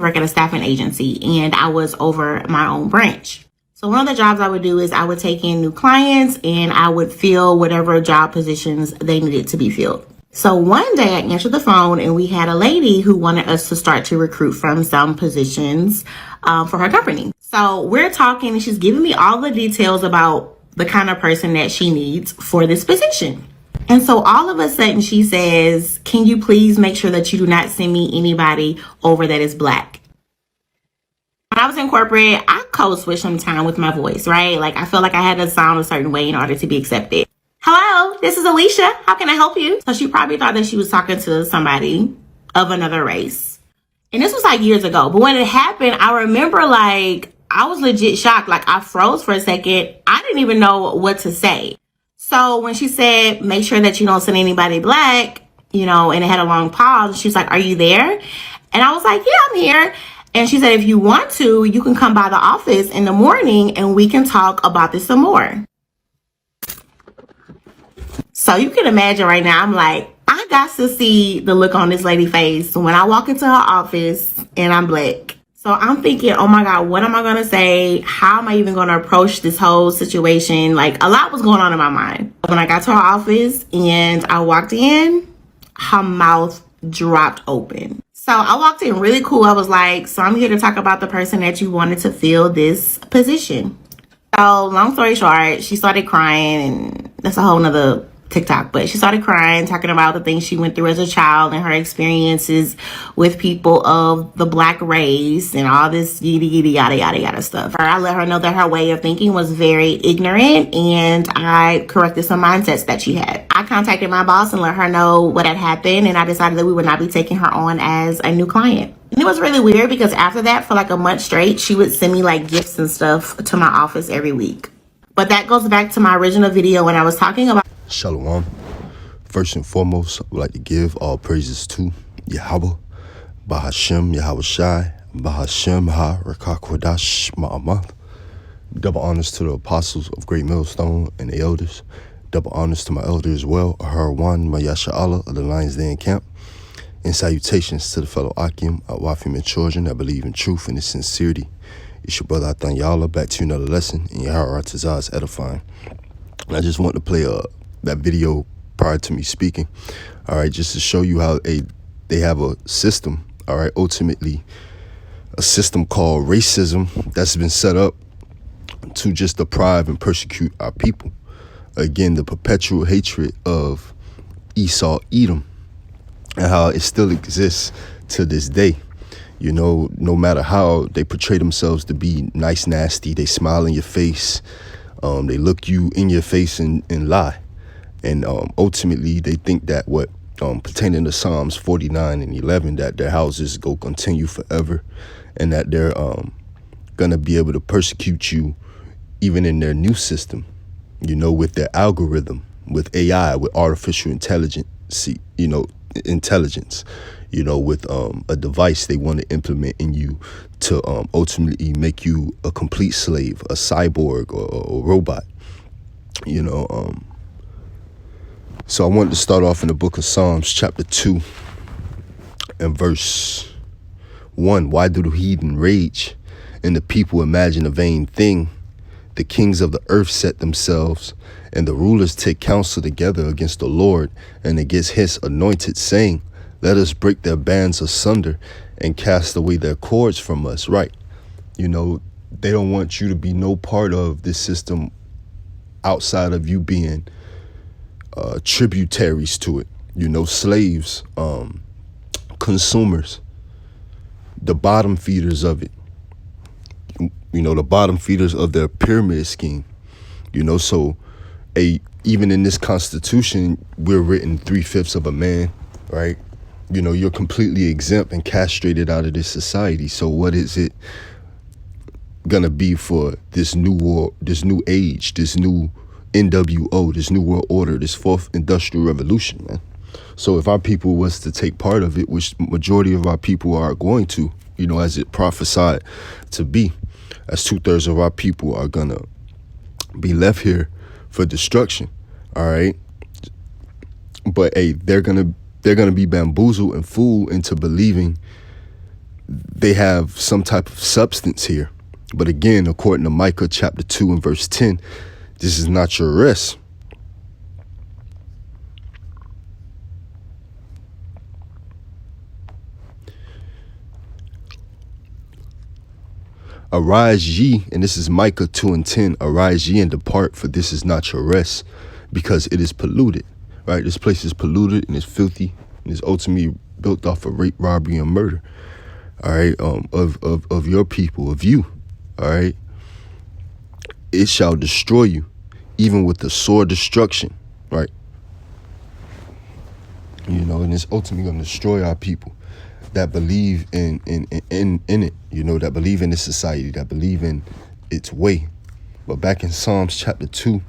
work at a staffing agency, and I was over my own branch. So one of the jobs I would do is I would take in new clients and I would fill whatever job positions they needed to be filled. So one day I answered the phone and we had a lady who wanted us to start to recruit from some positions for her company. So we're talking and she's giving me all the details about the kind of person that she needs for this position. And so all of a sudden she says, can you please make sure that you do not send me anybody over that is Black? When I was in corporate, I code switched sometime with my voice, right? Like I felt like I had to sound a certain way in order to be accepted. Hello, this is Alicia. How can I help you? So she probably thought that she was talking to somebody of another race. And this was like years ago. But when it happened, I remember like I was legit shocked. Like I froze for a second. I didn't even know what to say. So when she said, make sure that you don't send anybody Black, you know, and it had a long pause, she was like, are you there? And I was like, yeah, I'm here. And she said, if you want to, you can come by the office in the morning and we can talk about this some more. So you can imagine right now, I'm like, I got to see the look on this lady's face when I walk into her office and I'm Black. So I'm thinking, oh my God, what am I going to say? How am I even going to approach this whole situation? Like a lot was going on in my mind. When I got to her office and I walked in, her mouth dropped open. So I walked in really cool. I was like, so I'm here to talk about the person that you wanted to fill this position. So long story short, she started crying, and that's a whole nother TikTok, but she started crying, talking about the things she went through as a child and her experiences with people of the Black race and all this yada yada stuff. I let her know that her way of thinking was very ignorant and I corrected some mindsets that she had. I contacted my boss and let her know what had happened, and I decided that we would not be taking her on as a new client. And it was really weird because after that, for like a month straight, she would send me like gifts and stuff to my office every week. But that goes back to my original video when I was talking about Shalom. First and foremost, I would like to give all praises to Yahweh, Bahashem, Yahweh Shai, Bahashem, Ha, Rakakwadash, Ma'amath. Double honors to the apostles of Great Millstone and the elders. Double honors to my elder as well, Harwan Mayasha Allah of the Lions Den camp. And salutations to the fellow Akim, Wafim and children that believe in truth and in sincerity. It's your brother Athan Yala, back to you another lesson in Yahweh Tazah's edifying. And I just want to play that video prior to me speaking, all right, just to show you how they have a system, all right, ultimately a system called racism that's been set up to just deprive and persecute our people. Again, the perpetual hatred of Esau, Edom, and how it still exists to this day. You know, no matter how they portray themselves to be nice, nasty, they smile in your face, they look you in your face and lie. And ultimately, they think that what pertaining to Psalms 49 and 11, that their houses go continue forever and that they're going to be able to persecute you even in their new system, you know, with their algorithm, with AI, with artificial intelligence, with a device they want to implement in you to ultimately make you a complete slave, a cyborg or a robot, you know. So I wanted to start off in the book of Psalms, chapter 2 and verse 1. Why do the heathen rage and the people imagine a vain thing? The kings of the earth set themselves, and the rulers take counsel together against the Lord and against his anointed, saying, let us break their bands asunder and cast away their cords from us. Right. You know, they don't want you to be no part of this system outside of you being tributaries to it, you know, slaves, consumers, the bottom feeders of it, you know, the bottom feeders of their pyramid scheme, you know. So even in this Constitution, we're written 3/5 of a man, right? You know, you're completely exempt and castrated out of this society. So what is it gonna be for this new war, this new age, this new NWO, this new world order, this fourth industrial revolution, man? So if our people was to take part of it, which majority of our people are going to, you know, as it prophesied to be, as 2/3 of our people are gonna be left here for destruction, all right? But hey, they're gonna be bamboozled and fooled into believing they have some type of substance here. But again, according to Micah chapter 2 and verse 10, this is not your rest. Arise ye, and this is Micah 2 and 10, arise ye and depart, for this is not your rest, because it is polluted, right? This place is polluted and it's filthy, and it's ultimately built off of rape, robbery, and murder, all right, of your people, of you, all right? It shall destroy you, even with the sore destruction, right? You know, and it's ultimately going to destroy our people that believe in it, you know, that believe in this society, that believe in its way. But back in Psalms chapter 2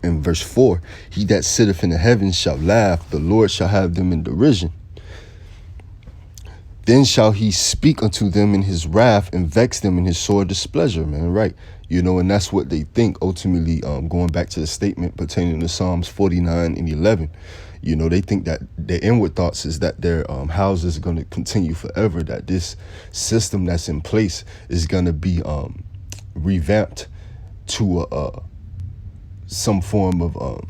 and verse 4, he that sitteth in the heavens shall laugh, the Lord shall have them in derision. Then shall he speak unto them in his wrath and vex them in his sore displeasure, man, right? You know, and that's what they think ultimately, going back to the statement pertaining to Psalms 49 and 11. You know, they think that their inward thoughts is that their houses are going to continue forever, that this system that's in place is going to be revamped to some form of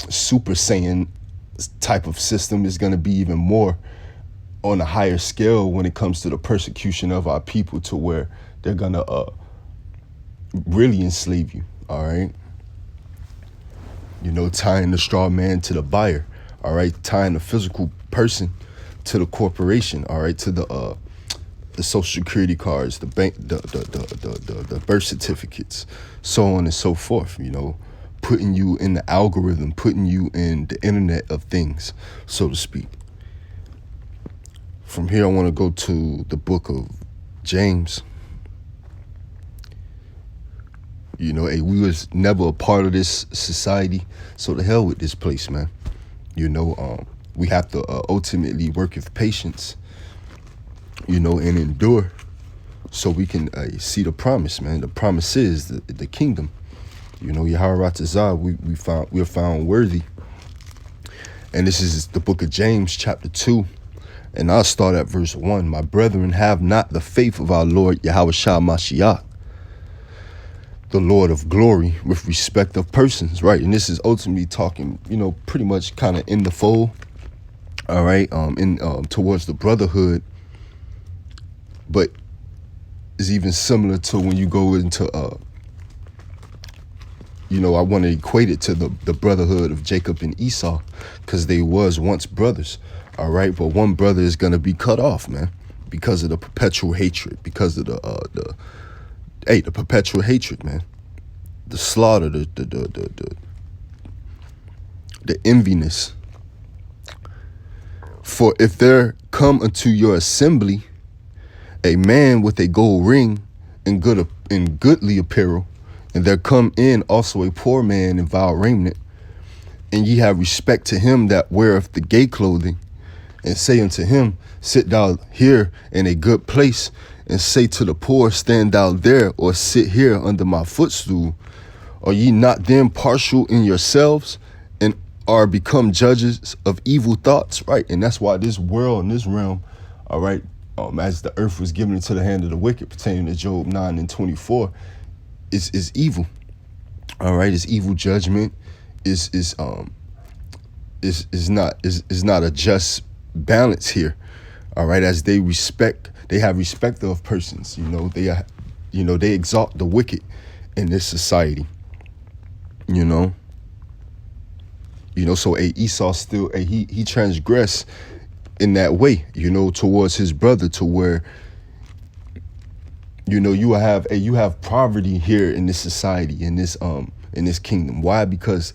Super Saiyan type of system. Is going to be even more on a higher scale when it comes to the persecution of our people, to where they're going to really enslave you, all right? You know, tying the straw man to the buyer, all right? Tying the physical person to the corporation, all right? To the social security cards, the bank, the birth certificates, so on and so forth, you know, putting you in the algorithm, putting you in the internet of things, so to speak. From here, I want to go to the book of James. You know, hey, we was never a part of this society, so the hell with this place, man. You know, we have to ultimately work with patience, you know, and endure, so we can see the promise, man. The promise is the kingdom. You know, Yahweh Ratazah, we're found worthy. And this is the book of James, chapter 2. And I'll start at verse 1. My brethren, have not the faith of our Lord Yahweh Shah Mashiach, the Lord of glory, with respect of persons, right? And this is ultimately talking, you know, pretty much kind of in the fold, all right, towards the brotherhood, but is even similar to when you go into, you know, I want to equate it to the brotherhood of Jacob and Esau, because they was once brothers, all right? But one brother is going to be cut off, man, because of the perpetual hatred, because of the perpetual hatred, man, the slaughter, the enviness. For if there come unto your assembly a man with a gold ring and goodly apparel, and there come in also a poor man in vile raiment, and ye have respect to him that weareth the gay clothing, and say unto him, sit thou here in a good place, and say to the poor, stand thou there, or sit here under my footstool, are ye not then partial in yourselves, and are become judges of evil thoughts, right? And that's why this world and this realm, all right, as the earth was given into the hand of the wicked, pertaining to Job 9 and 24, is evil, all right? It's evil judgment, is not a just balance here, all right? As they have respect of persons, they exalt the wicked in this society, so Esau still, he transgressed in that way, towards his brother, to where, you have poverty here in this society, in this kingdom. Why? Because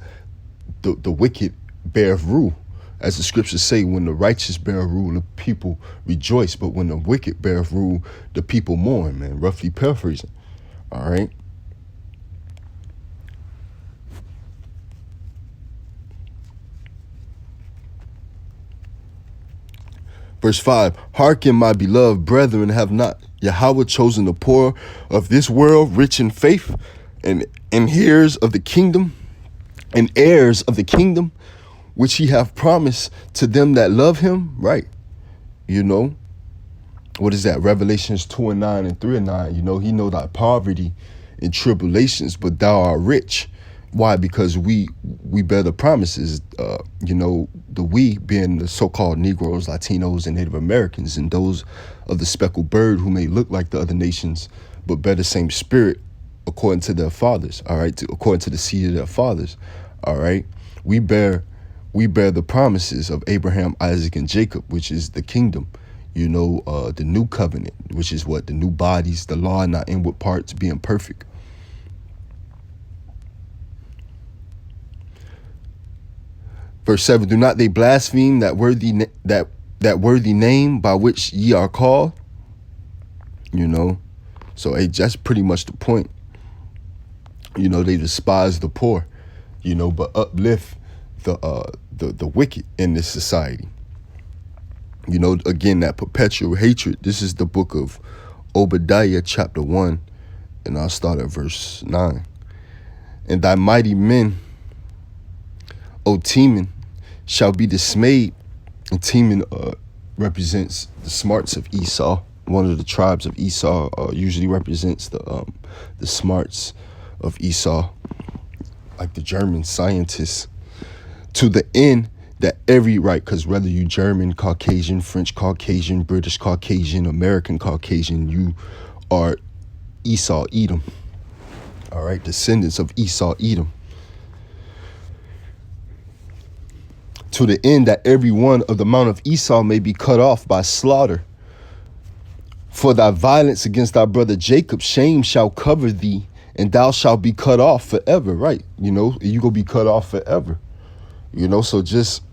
the wicked beareth rule. As the scriptures say, when the righteous bear rule, the people rejoice. But when the wicked bear rule, the people mourn, man. Roughly paraphrasing. All right. Verse 5, hearken, my beloved brethren, have not Yahweh chosen the poor of this world, rich in faith, and heirs of the kingdom, and heirs of the kingdom, which he hath promised to them that love him, right? what is that? Revelations 2:9 and 3:9. You know, he know thy poverty and tribulations, but thou art rich. Why? Because we bear the promises. You know, the we being the so-called Negroes, Latinos, and Native Americans, and those of the speckled bird who may look like the other nations, but bear the same spirit according to their fathers. All right, according to the seed of their fathers. All right, we bear the promises of Abraham, Isaac, and Jacob, which is the kingdom. You know, the new covenant, which is what? The new bodies, the law in our inward parts being perfect. Verse 7, do not they blaspheme that worthy name by which ye are called? You know, so that's pretty much the point. You know, they despise the poor, you know, but uplift the wicked in this society. You know, again, that perpetual hatred. This is the book of Obadiah, chapter 1, and I'll start at verse 9. And thy mighty men, O Teman, shall be dismayed. And Teman represents the smarts of Esau. One of the tribes of Esau usually represents the smarts of Esau, like the German scientists, to the end that every right, because whether you German Caucasian, French Caucasian, British Caucasian, American Caucasian, you are Esau Edom. All right, descendants of Esau Edom. To the end that every one of the mount of Esau may be cut off by slaughter. For thy violence against thy brother Jacob, shame shall cover thee, and thou shalt be cut off forever. Right? You know, you gonna be cut off forever. You know, so just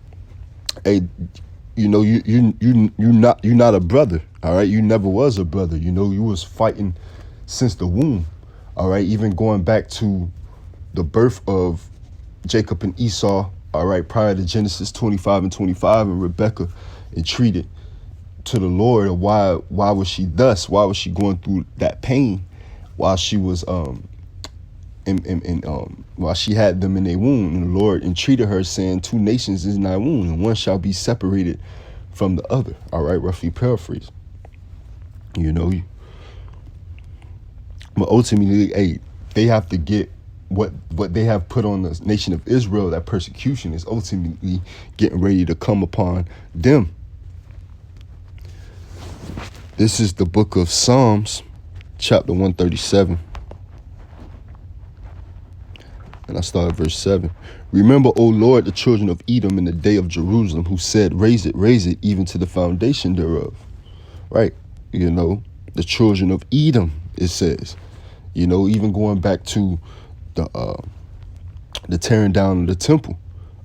you know, you're not a brother. All right, you never was a brother. You know, you was fighting since the womb. All right, even going back to the birth of Jacob and Esau. All right, prior to Genesis 25 and 25, and Rebekah entreated to the Lord. Why was she thus? Why was she going through that pain while she was while she had them in their womb? And the Lord entreated her, saying, 2 nations is in thy womb, and one shall be separated from the other. All right, roughly paraphrase. You know, but ultimately, they have to get what they have put on the nation of Israel. That persecution is ultimately getting ready to come upon them. This is the book of Psalms, chapter 137. And I start at verse 7. Remember, O Lord, the children of Edom in the day of Jerusalem, who said, raise it, even to the foundation thereof. Right? You know, the children of Edom, it says. You know, even going back to the tearing down of the temple.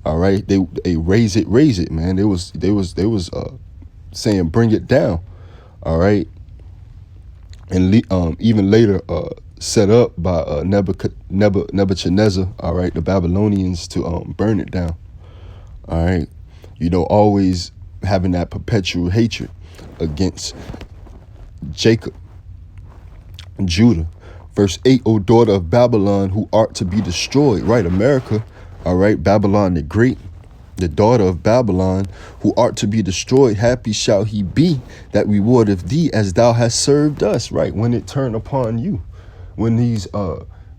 All right, they raise it, man. They was saying bring it down. All right, and even later set up by Nebuchadnezzar. All right, the Babylonians to burn it down. All right, you know, always having that perpetual hatred against Jacob, Judah. Verse 8, O daughter of Babylon, who art to be destroyed. Right, America. All right, Babylon the Great, the daughter of Babylon, who art to be destroyed. Happy shall he be that rewardeth thee as thou hast served us. Right, when it turn upon you, when these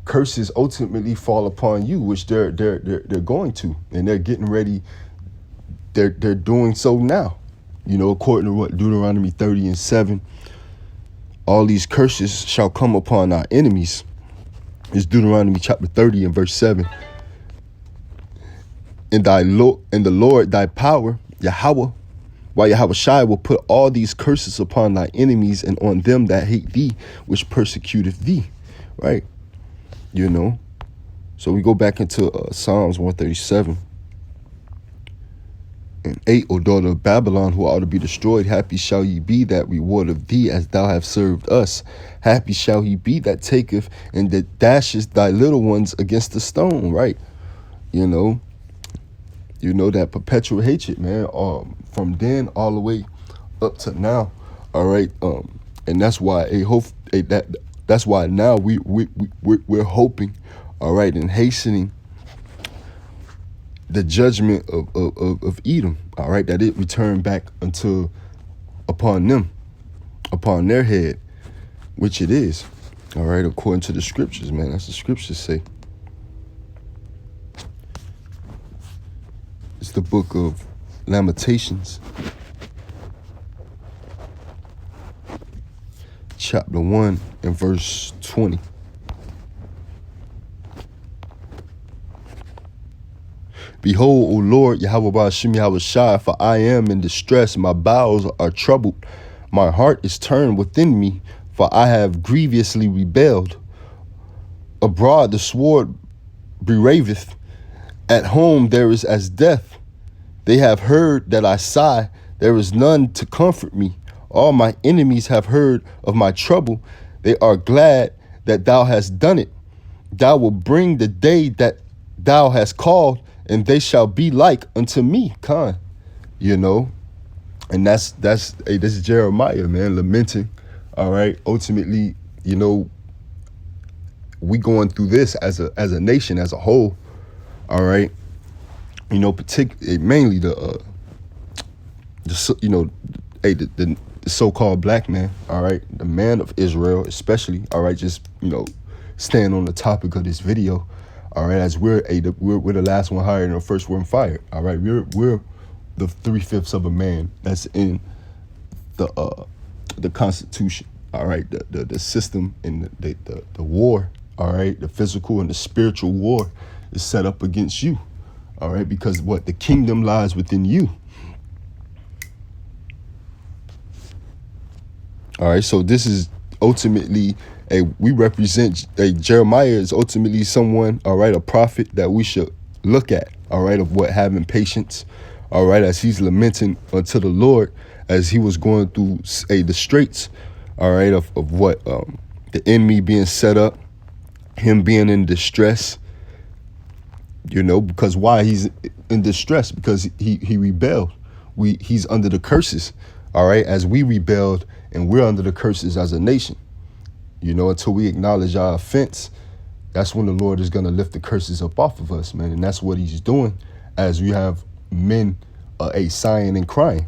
curses ultimately fall upon you, which they're going to, and they're getting ready. They're doing so now. You know, according to what Deuteronomy 30 and 7. All these curses shall come upon our enemies. It's Deuteronomy chapter 30 and verse 7. And the Lord thy power, Yahweh, while Yahweh Shai will put all these curses upon thy enemies and on them that hate thee, which persecuteth thee. Right? You know. So we go back into Psalms 137. And 8, O daughter of Babylon, who ought to be destroyed, happy shall ye be that reward of thee as thou hast served us. Happy shall he be that taketh and that dasheth thy little ones against the stone. Right? You know that perpetual hatred, man. From then all the way up to now. All right. And that's why that's why now we're hoping. All right, and hastening the judgment of Edom, all right, that it return back upon them, upon their head, which it is. All right, according to the scriptures, man. That's what the scriptures say. It's the book of Lamentations, chapter 1 and verse 20. Behold, O Lord, Yahweh Ba'ashim Yahweh Shai, for I am in distress, my bowels are troubled, my heart is turned within me, for I have grievously rebelled. Abroad the sword beraveth, at home there is as death. They have heard that I sigh, there is none to comfort me. All my enemies have heard of my trouble, they are glad that thou hast done it. Thou wilt bring the day that thou hast called, and they shall be like unto me, Khan. You know, and that's hey, this is Jeremiah, man, lamenting. All right, ultimately, you know, we going through this as a nation as a whole. All right, you know, mainly the you know, hey, the so-called black man. All right, the man of Israel, especially. All right, just, you know, staying on the topic of this video. All right, as we're the last one hired and the first one fired. All right, we're the 3/5 of a man that's in the Constitution. All right, the system and the war. All right, the physical and the spiritual war is set up against you. All right, because what? The kingdom lies within you. All right, so this is ultimately we represent Jeremiah is ultimately someone, all right, a prophet that we should look at, all right, of what having patience, all right, as he's lamenting unto the Lord as he was going through the straits, all right, of what the enemy being set up, him being in distress, you know, because why he's in distress? Because he rebelled. He's under the curses, all right, as we rebelled, and we're under the curses as a nation. You know, until we acknowledge our offense, that's when the Lord is going to lift the curses up off of us, man. And that's what he's doing as we have men sighing and crying.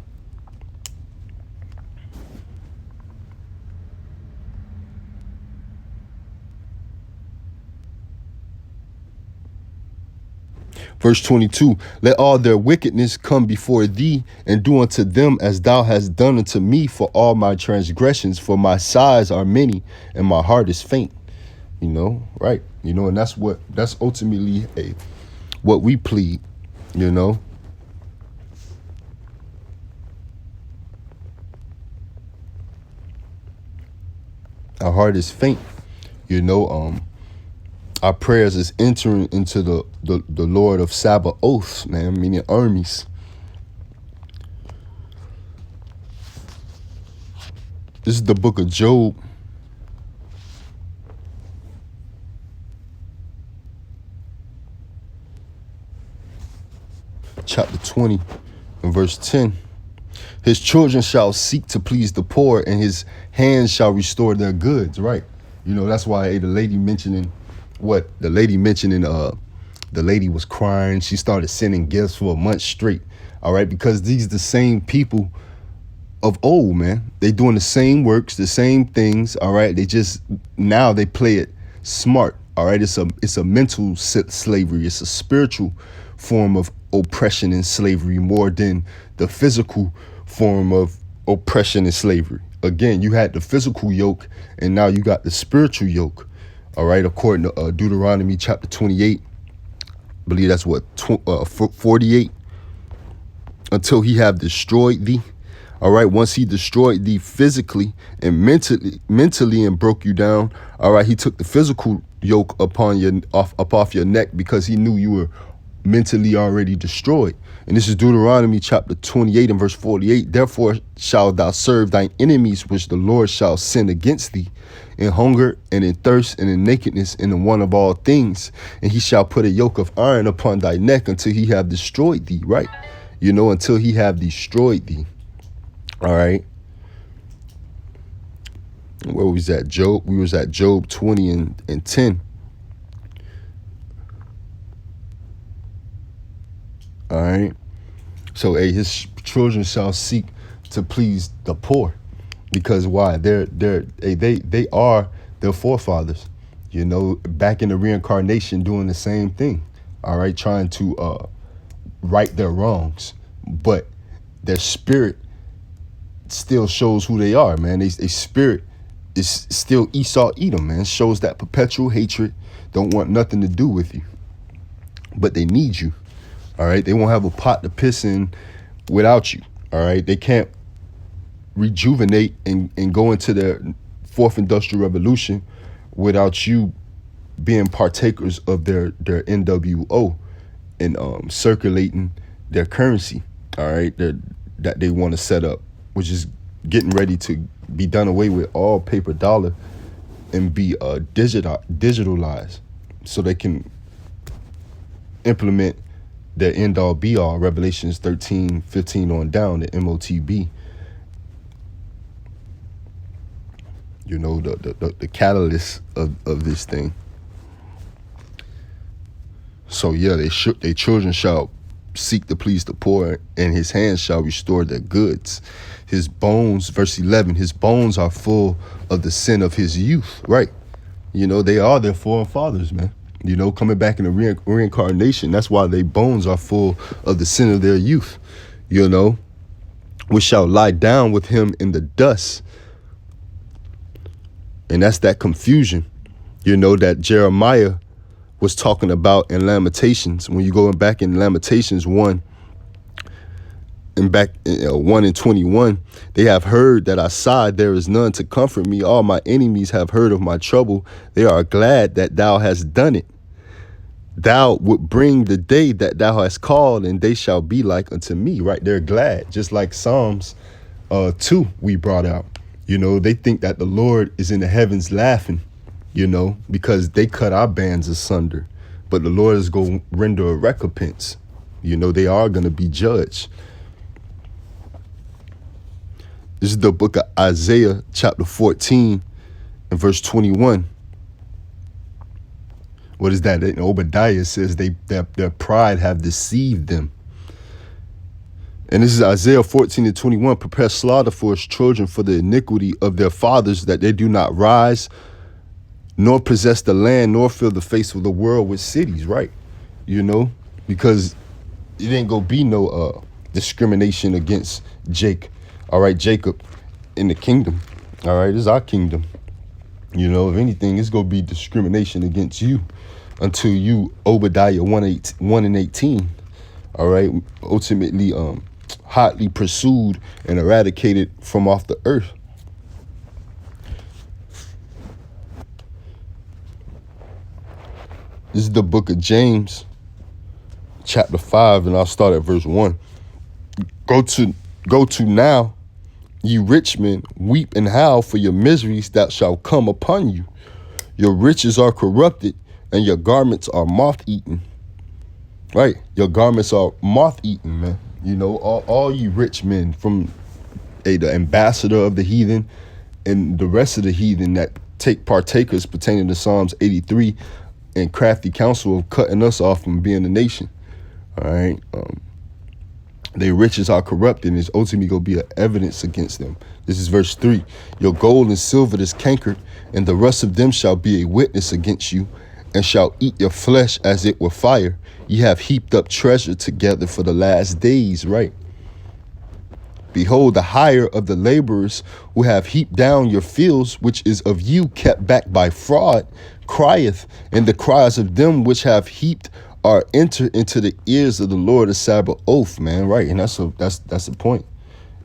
Verse 22, let all their wickedness come before thee, and do unto them as thou hast done unto me for all my transgressions, for my sighs are many and my heart is faint. You know, right? You know, and that's ultimately what we plead, you know. Our heart is faint, you know. Our prayers is entering into the Lord of Sabaoth, man, meaning armies. This is the book of Job. Chapter 20 and verse 10. His children shall seek to please the poor, and his hands shall restore their goods, right? You know, that's why the lady mentioning the lady was crying. She started sending gifts for a month straight. All right, because these the same people of old, man. They doing the same works, the same things. All right, they just now they play it smart. All right, it's a mental slavery. It's a spiritual form of oppression and slavery more than the physical form of oppression and slavery. Again, you had the physical yoke, and now you got the spiritual yoke. All right, according to Deuteronomy chapter 28, I believe that's 48. Until he have destroyed thee. All right, once he destroyed thee physically and mentally and broke you down. All right, he took the physical yoke upon off your neck because he knew you were mentally already destroyed. And this is Deuteronomy chapter 28 and verse 48. Therefore shalt thou serve thine enemies, which the Lord shall send against thee, in hunger and in thirst and in nakedness and in want of all things. And he shall put a yoke of iron upon thy neck until he have destroyed thee, right? You know, until he have destroyed thee. All right. Where was that? Job? We was at Job 20 and 10. All right. So his children shall seek to please the poor. Because why? They are their forefathers, you know, back in the reincarnation doing the same thing. All right, trying to right their wrongs, but their spirit still shows who they are, man. They spirit is still Esau Edom, man. Shows that perpetual hatred, don't want nothing to do with you, but they need you. All right, they won't have a pot to piss in without you. All right, they can't rejuvenate and go into their fourth industrial revolution without you being partakers of their NWO and circulating their currency. All right, that they want to set up, which is getting ready to be done away with all paper dollar and be digitalized, so they can implement their end all be all, Revelations 13:15 on down, the MOTB. You know, the catalyst of this thing. So yeah, they children shall seek to please the poor, and his hands shall restore their goods. His bones, verse 11, his bones are full of the sin of his youth. Right. You know, they are their forefathers, man. You know, coming back in the reincarnation, that's why their bones are full of the sin of their youth. You know, which shall lie down with him in the dust. And that's that confusion, you know, that Jeremiah was talking about in Lamentations. When you go back in Lamentations 1 and back 1 and 21, they have heard that I sighed, there is none to comfort me. All my enemies have heard of my trouble. They are glad that thou hast done it. Thou would bring the day that thou hast called, and they shall be like unto me. Right? They're glad, just like Psalms 2 we brought out. You know, they think that the Lord is in the heavens laughing, you know, because they cut our bands asunder. But the Lord is going to render a recompense. You know, they are going to be judged. This is the book of Isaiah, chapter 14 and verse 21. What is that? And Obadiah says their pride have deceived them. And this is Isaiah 14 and 21. Prepare slaughter for his children for the iniquity of their fathers, that they do not rise, nor possess the land, nor fill the face of the world with cities. Right. You know, because it ain't gonna be no discrimination against Jacob in the kingdom. All right. This is our kingdom. You know, if anything, it's gonna be discrimination against you until you Obadiah 1 and 18. All right. Ultimately, hotly pursued and eradicated from off the earth. This is the book of James, chapter 5, and I'll start at verse 1. Go to now, ye rich men, weep and howl for your miseries that shall come upon you. Your riches are corrupted, and your garments are moth-eaten. Right? Your garments are moth-eaten, man. You know, all you rich men, from the ambassador of the heathen and the rest of the heathen that take partakers pertaining to Psalms 83 and crafty counsel of cutting us off from being a nation. All right. Their riches are corrupted, and it's ultimately going to be an evidence against them. This is verse 3. Your gold and silver is cankered, and the rust of them shall be a witness against you, and shall eat your flesh as it were fire. Ye have heaped up treasure together for the last days. Right. Behold, the hire of the laborers who have heaped down your fields, which is of you kept back by fraud, crieth, and the cries of them which have heaped are entered into the ears of the Lord of Sabaoth, man. Right. And that's the point.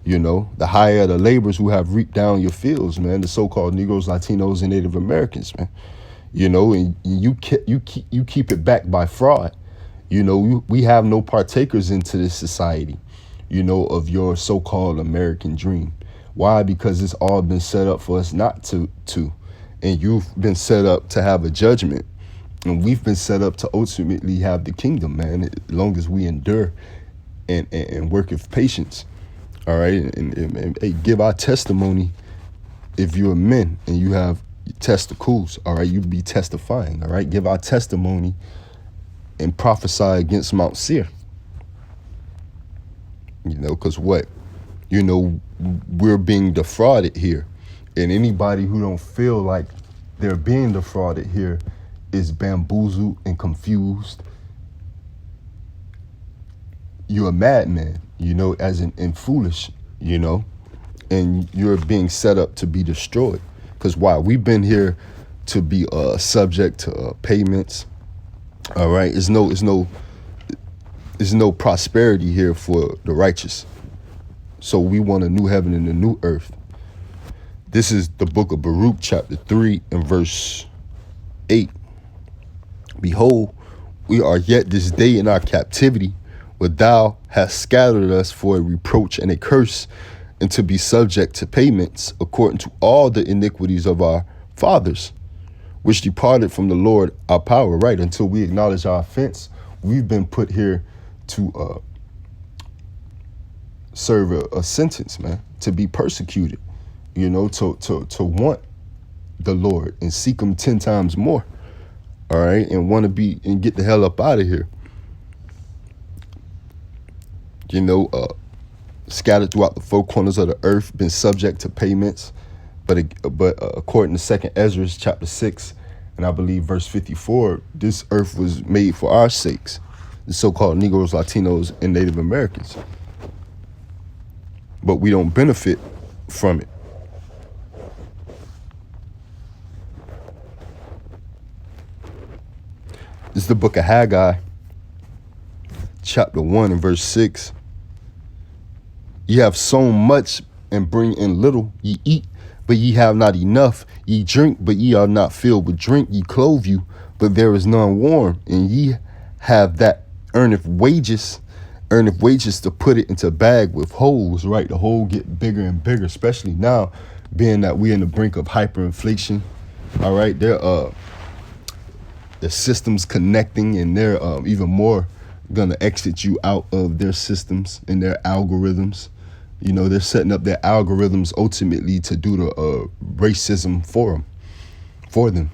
You know, the hire of the laborers who have reaped down your fields, man, the so-called Negroes, Latinos, and Native Americans, man. You know, and you keep it back by fraud. You know, we have no partakers into this society, you know, of your so-called American dream. Why? Because it's all been set up for us not to. And you've been set up to have a judgment. And we've been set up to ultimately have the kingdom, man, as long as we endure and work with patience. All right. And give our testimony. If you're men and you have testicles, all right, you be testifying. All right. Give our testimony and prophesy against Mount Seir. You know, because what? we're being defrauded here. And anybody who don't feel like they're being defrauded here is bamboozled and confused. You're a madman, as in foolish, and you're being set up to be destroyed. Because why? We've been here to be subject to payments. All right, there's no prosperity here for the righteous. So we want a new heaven and a new earth. This is the book of Baruch, chapter 3 and verse 8. Behold, we are yet this day in our captivity, where thou hast scattered us for a reproach and a curse, and to be subject to payments according to all the iniquities of our fathers, which departed from the Lord our power. Right, until we acknowledge our offense, we've been put here to serve a sentence, man, to be persecuted, to want the Lord and seek him 10 times more. All right, and want to be and get the hell up out of here. Scattered throughout the four corners of the earth, been subject to payments, but according to 2nd Ezra chapter 6, and I believe verse 54, this earth was made for our sakes, the so-called Negroes, Latinos, and Native Americans. But we don't benefit from it. This is the book of Haggai, chapter 1 and verse 6. Ye have sown much and bring in little. Ye eat, but ye have not enough. Ye drink, but ye are not filled with drink. Ye clothe you, but there is none warm. And ye have that earneth wages to put it into a bag with holes, right? The hole get bigger and bigger, especially now, being that we're in the brink of hyperinflation. All right, the systems connecting, and they're even more gonna exit you out of their systems and their algorithms. They're setting up their algorithms ultimately to do the racism for them,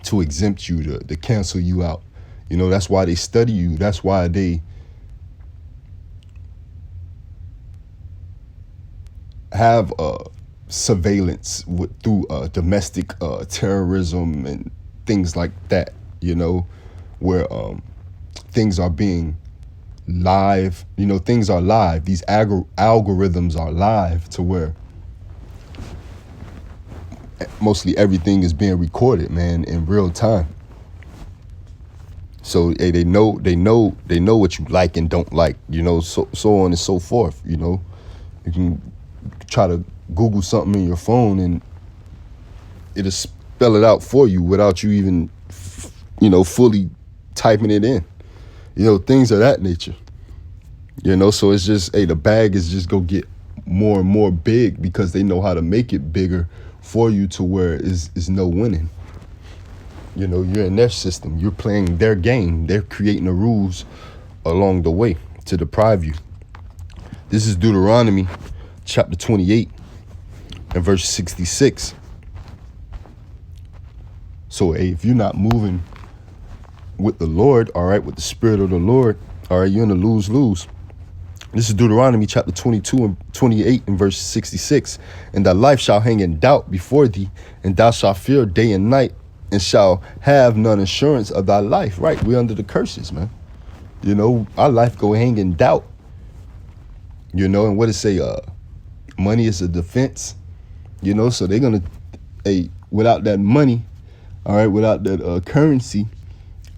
to exempt you, to cancel you out. That's why they study you. That's why they have surveillance through domestic terrorism and things like that, where things are being live, things are live. These algorithms are live, to where mostly everything is being recorded, man, in real time. So they know what you like and don't like, so on and so forth. You can try to Google something in your phone and it'll spell it out for you without you even, fully typing it in. Things of that nature. So it's just, the bag is just go get more and more big, because they know how to make it bigger for you, to where is no winning. You're in their system. You're playing their game. They're creating the rules along the way to deprive you. This is Deuteronomy chapter 28 and verse 66. So if you're not moving with the Lord, all right, with the Spirit of the Lord, all right, you're in a lose-lose. This is Deuteronomy chapter 22 and 28 and verse 66. And thy life shall hang in doubt before thee, and thou shalt fear day and night, and shall have none assurance of thy life. Right, we're under the curses, man. Our life go hang in doubt. And what it say? Money is a defense. So they're gonna, without that money, all right, without that currency,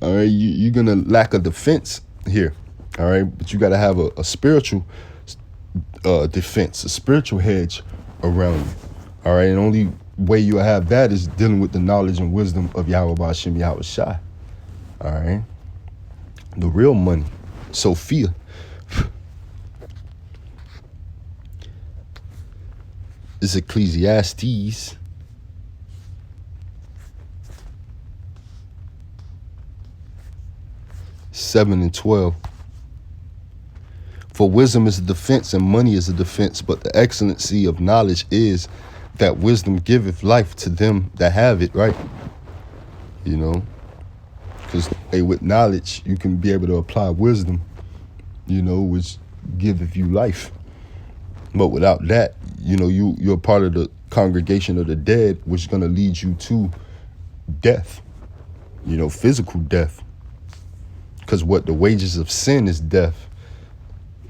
all right, you're gonna lack a defense here. All right, but you got to have a spiritual defense, a spiritual hedge around you. All right, and the only way you have that is dealing with the knowledge and wisdom of Yahweh Ba'Shem Yahweh Shai. All right, the real money, Sophia. This is Ecclesiastes. Seven and 12. For wisdom is a defense and money is a defense, but the excellency of knowledge is that wisdom giveth life to them that have it, right? Because with knowledge, you can be able to apply wisdom, which giveth you life. But without that, you're part of the congregation of the dead, which is going to lead you to death, physical death. Because what the wages of sin is death,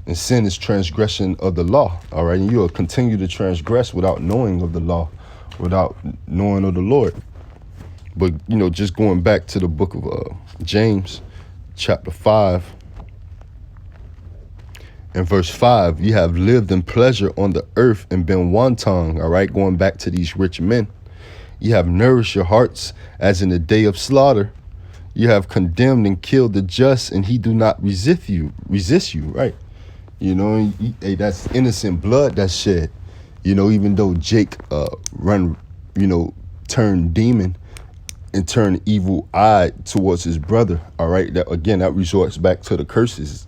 and sin is transgression of the law. All right, and you'll continue to transgress without knowing of the law, without knowing of the Lord. But just going back to the book of James, chapter 5 and verse 5, you have lived in pleasure on the earth and been wanton. All right, going back to these rich men, you have nourished your hearts as in the day of slaughter. You have condemned and killed the just, and he do not resist you, right? Hey, that's innocent blood that's shed. Even though Jake turned demon and turned evil eye towards his brother. All right, that resorts back to the curses.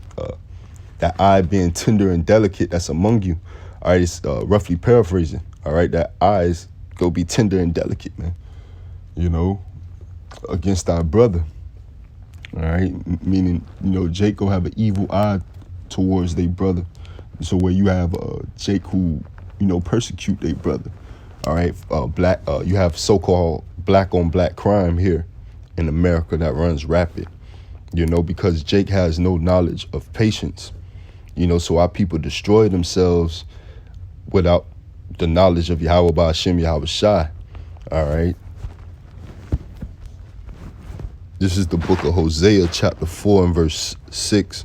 That eye being tender and delicate that's among you. All right, it's roughly paraphrasing. All right, that eyes go be tender and delicate, man. Against our brother. All right, meaning Jake will have an evil eye towards their brother. So where you have Jake who persecute their brother. All right, you have so-called black on black crime here in America that runs rapid. Because Jake has no knowledge of patience. So our people destroy themselves without the knowledge of Yahweh Ba'ashem, Yahweh Shai. All right. This is the book of Hosea, chapter 4 and verse 6.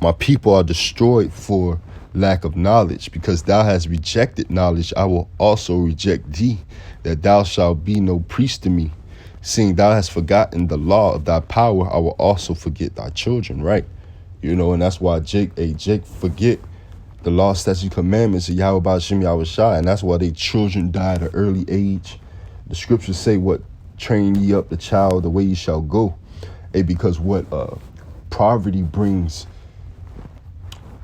My people are destroyed for lack of knowledge. Because thou hast rejected knowledge, I will also reject thee, that thou shalt be no priest to me. Seeing thou hast forgotten the law of thy power, I will also forget thy children, right? And that's why Jake forget the law, statutes, commandments of Yahweh Ba'ashem, Yahweh Shai. And that's why their children die at an early age. The scriptures say, what? Train ye up the child the way ye shall go. Because what poverty brings,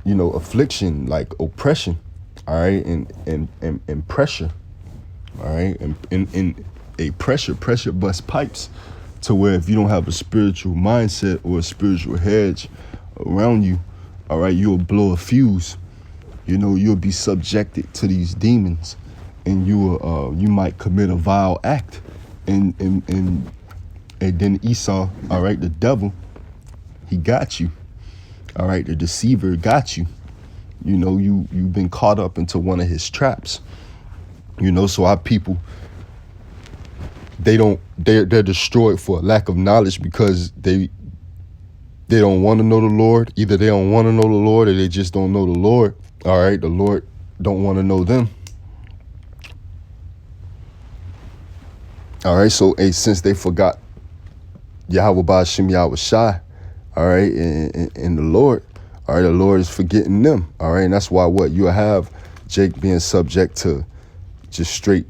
affliction, like oppression, all right, and pressure, all right, and a pressure busts pipes, to where if you don't have a spiritual mindset or a spiritual hedge around you, all right, you'll blow a fuse. You'll be subjected to these demons, and you might commit a vile act, and then Esau, all right, the devil, he got you. All right, the deceiver got you. You've been caught up into one of his traps. So our people, they're destroyed for lack of knowledge, because they don't want to know the Lord. Either they don't want to know the Lord, or they just don't know the Lord. All right, the Lord don't want to know them. All right, so since they forgot Yahweh Ba'ashem, Yahweh Shai, all right, and the Lord, all right, the Lord is forgetting them. All right, and that's why you have Jake being subject to just straight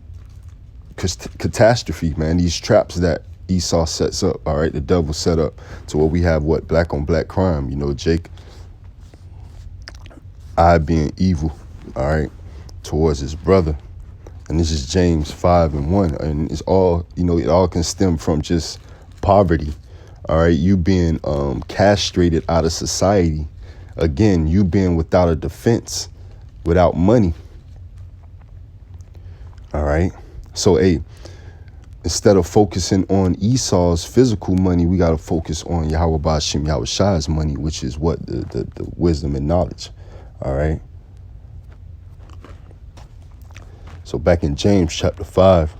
catastrophe, man. These traps that Esau sets up, all right, the devil set up, to where we have black on black crime. Jake, I being evil, all right, towards his brother. And this is James 5 and 1. And it's all, it all can stem from just poverty. All right, you being castrated out of society. Again, you being without a defense, without money. All right. So, instead of focusing on Esau's physical money, we got to focus on Yahweh Ba'ashem, Yahweh Shai's money, which is what? The wisdom and knowledge. All right. So back in James chapter 5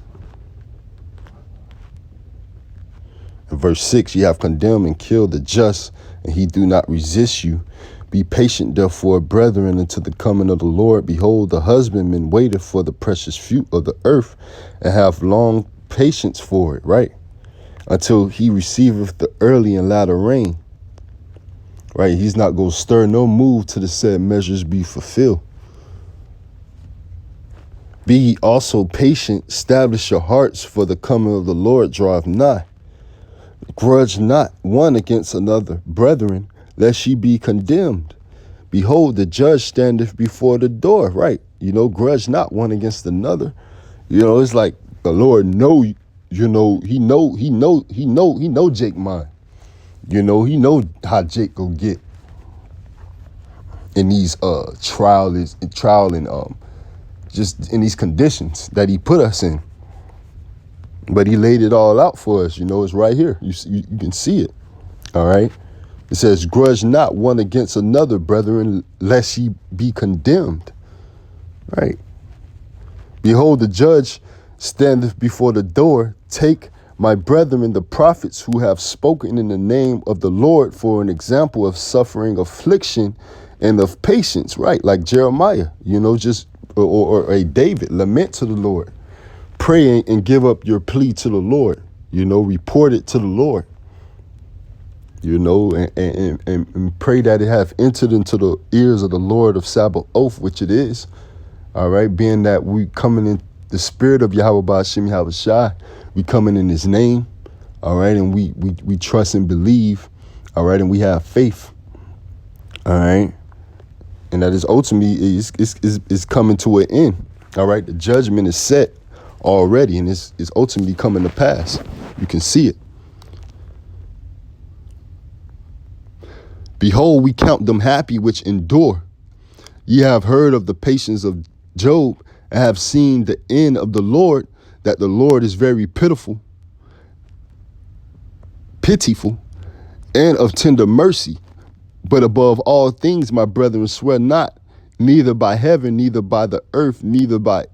and verse 6, you have condemned and killed the just, and he do not resist you. Be patient, therefore, brethren, until the coming of the Lord. Behold, the husbandman waiteth for the precious fruit of the earth, and have long patience for it, right? Until he receiveth the early and latter rain. Right? He's not going to stir no move till the said measures be fulfilled. Be ye also patient, establish your hearts, for the coming of the Lord draweth nigh. Grudge not one against another, brethren, lest ye be condemned. Behold, the judge standeth before the door, right? Grudge not one against another. It's like the Lord know, he know Jake mind. He know how Jake go get. in these trial and just in these conditions that he put us in. But he laid it all out for us. It's right here. You can see it. All right. It says, grudge not one against another, brethren, lest ye be condemned. Right. Behold, the judge standeth before the door. Take my brethren, the prophets who have spoken in the name of the Lord, for an example of suffering, affliction, and of patience. Right. Like Jeremiah, or a David, lament to the Lord. Pray and give up your plea to the Lord. Report it to the Lord. And pray that it have entered into the ears of the Lord of Sabaoth, which it is. All right, being that we coming in the spirit of Yahweh Ba'ashem Yahweh Shai, we coming in his name. All right, and we trust and believe. All right, and we have faith. All right, and that is ultimately is coming to an end. All right, the judgment is set already, and it's ultimately coming to pass. You can see it. Behold, we count them happy which endure. Ye have heard of the patience of Job, and have seen the end of the Lord, that the Lord is very pitiful, and of tender mercy. But above all things, my brethren, swear not, neither by heaven, neither by the earth, neither by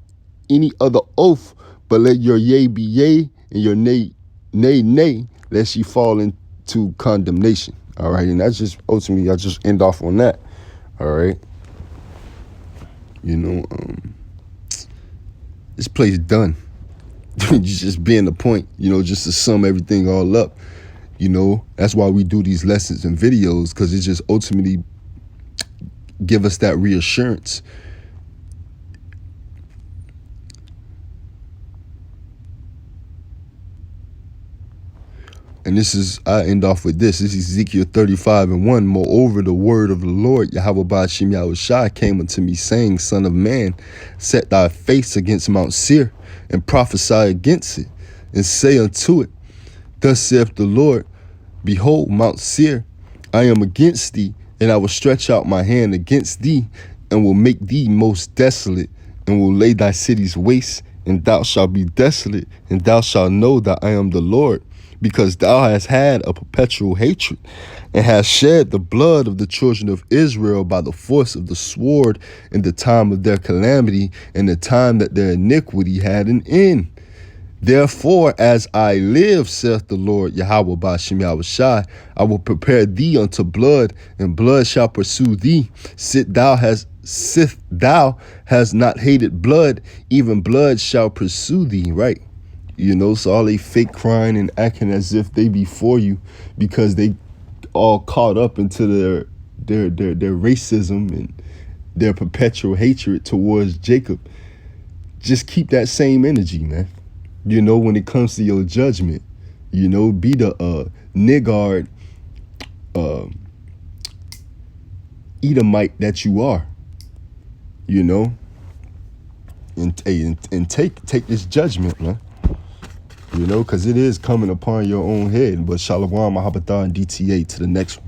any other oath, but let your yea be yea, and your nay, nay, lest ye fall into condemnation. All right, and that's just ultimately, I just end off on that. All right. This place done. Just being the point, just to sum everything all up. That's why we do these lessons and videos, because it just ultimately give us that reassurance. And I end off with this. This is Ezekiel 35:1. Moreover, the word of the Lord, Yahweh Ba'ashem Yahweh Shai, came unto me, saying, Son of man, set thy face against Mount Seir, and prophesy against it, and say unto it, Thus saith the Lord, Behold, Mount Seir, I am against thee, and I will stretch out my hand against thee, and will make thee most desolate, and will lay thy cities waste, and thou shalt be desolate, and thou shalt know that I am the Lord. Because thou hast had a perpetual hatred, and hast shed the blood of the children of Israel by the force of the sword in the time of their calamity, and the time that their iniquity had an end. Therefore, as I live, saith the Lord Yahweh Ba'ashem Yahweh Shai, I will prepare thee unto blood, and blood shall pursue thee. Sith thou hast not hated blood, even blood shall pursue thee. Right. So all they fake crying and acting as if they be for you, because they all caught up into their racism and their perpetual hatred towards Jacob. Just keep that same energy, man. When it comes to your judgment, be the niggard Edomite that you are, and take this judgment, man. Because it is coming upon your own head. But Shalom, Mahabatha, and DTA to the next one.